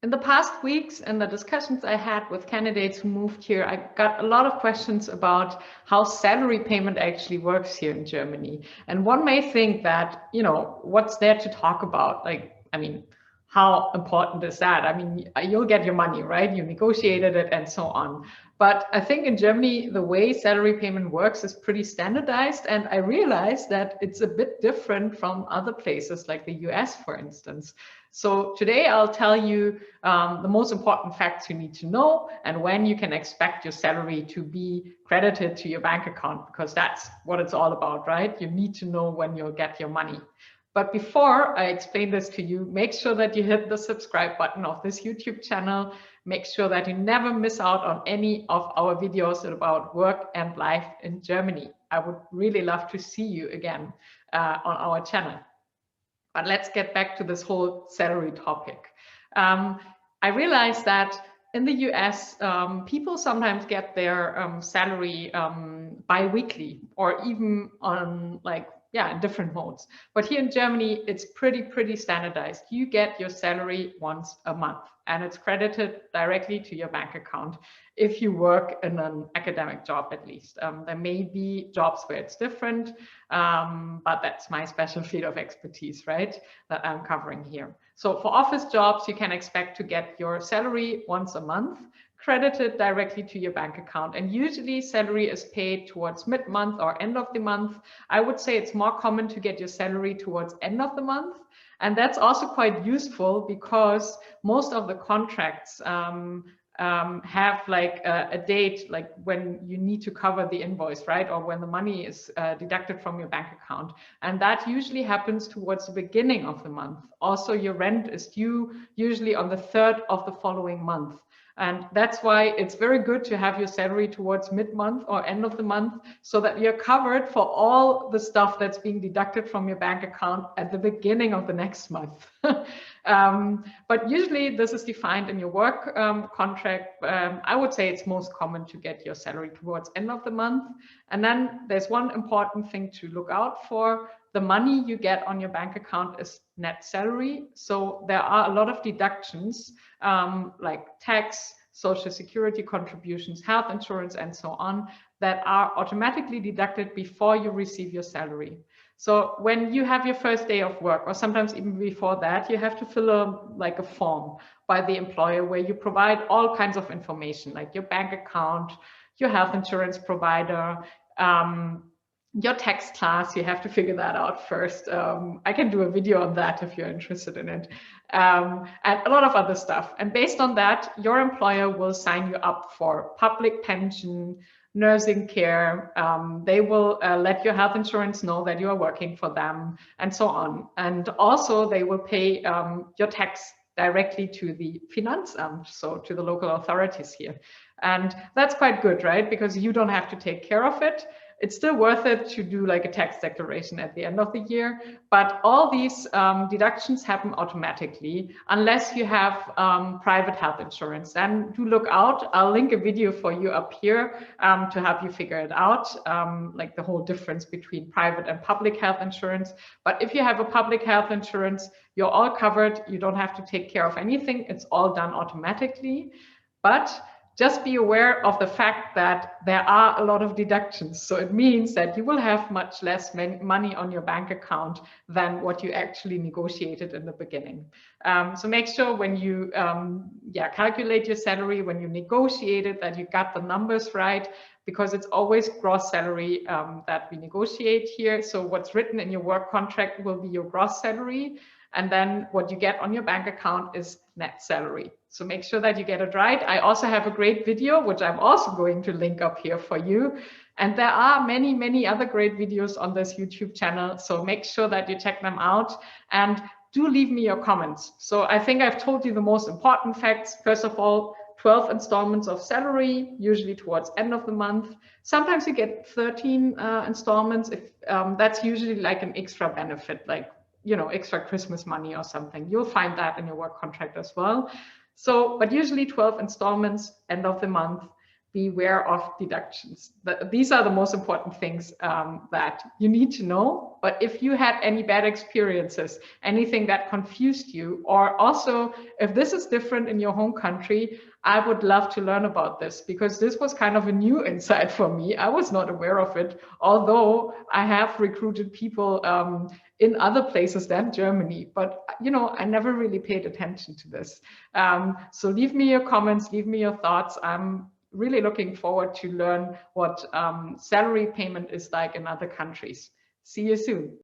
In the past weeks and the discussions I had with candidates who moved here, I got a lot of questions about how salary payment actually works here in Germany. And one may think that, what's there to talk about? How important is that? I mean, you'll get your money, right? You negotiated it and so on. But I think in Germany, the way salary payment works is pretty standardized. And I realized that it's a bit different from other places like the US, for instance. So today I'll tell you the most important facts you need to know and when you can expect your salary to be credited to your bank account, because that's what it's all about, right? You need to know when you'll get your money. But before I explain this to you, make sure that you hit the subscribe button of this YouTube channel. Make sure that you never miss out on any of our videos about work and life in Germany. I would really love to see you again on our channel. But let's get back to this whole salary topic. I realized that in the US, people sometimes get their salary bi-weekly or even on in different modes. But here in Germany, it's pretty standardized. You get your salary once a month and it's credited directly to your bank account if you work in an academic job, at least. There may be jobs where it's different, but that's my special field of expertise, right, that I'm covering here. So for office jobs, you can expect to get your salary once a month, credited directly to your bank account. And usually salary is paid towards mid-month or end of the month. I would say it's more common to get your salary towards end of the month. And that's also quite useful because most of the contracts have a date, like when you need to cover the invoice, right? Or when the money is deducted from your bank account. And that usually happens towards the beginning of the month. Also, your rent is due usually on the 3rd of the following month. And that's why it's very good to have your salary towards mid-month or end of the month so that you're covered for all the stuff that's being deducted from your bank account at the beginning of the next month. But usually this is defined in your work contract. I would say it's most common to get your salary towards end of the month. And then there's one important thing to look out for. The money you get on your bank account is net salary. So there are a lot of deductions like tax, social security contributions, health insurance, and so on, that are automatically deducted before you receive your salary. So when you have your first day of work, or sometimes even before that, you have to fill a form by the employer where you provide all kinds of information, like your bank account, your health insurance provider, your tax class. You have to figure that out first. I can do a video on that if you're interested in it, and a lot of other stuff. And based on that, your employer will sign you up for public pension, nursing care. They will let your health insurance know that you are working for them, and so on. And also they will pay your tax directly to the Finanzamt, so to the local authorities here. And that's quite good, right? Because you don't have to take care of it. It's still worth it to do like a tax declaration at the end of the year, but all these deductions happen automatically unless you have private health insurance. Then do look out. I'll link a video for you up here to help you figure it out, like the whole difference between private and public health insurance. But if you have a public health insurance, you're all covered. You don't have to take care of anything. It's all done automatically. But just be aware of the fact that there are a lot of deductions. So it means that you will have much less money on your bank account than what you actually negotiated in the beginning. So make sure when you calculate your salary, when you negotiate it, that you got the numbers right, because it's always gross salary that we negotiate here. So what's written in your work contract will be your gross salary. And then what you get on your bank account is net salary. So make sure that you get it right. I also have a great video, which I'm also going to link up here for you. And there are many other great videos on this YouTube channel. So make sure that you check them out and do leave me your comments. So I think I've told you the most important facts. First of all, 12 installments of salary, usually towards end of the month. Sometimes you get 13 installments. If that's usually like an extra benefit, like extra Christmas money or something. You'll find that in your work contract as well. So, but usually 12 installments, end of the month. be aware of deductions. These are the most important things that you need to know. But if you had any bad experiences, anything that confused you, or also if this is different in your home country, I would love to learn about this, because this was kind of a new insight for me. I was not aware of it, although I have recruited people in other places than Germany. But, you know, I never really paid attention to this. So leave me your comments, leave me your thoughts. I'm really looking forward to learn what salary payment is like in other countries. See you soon.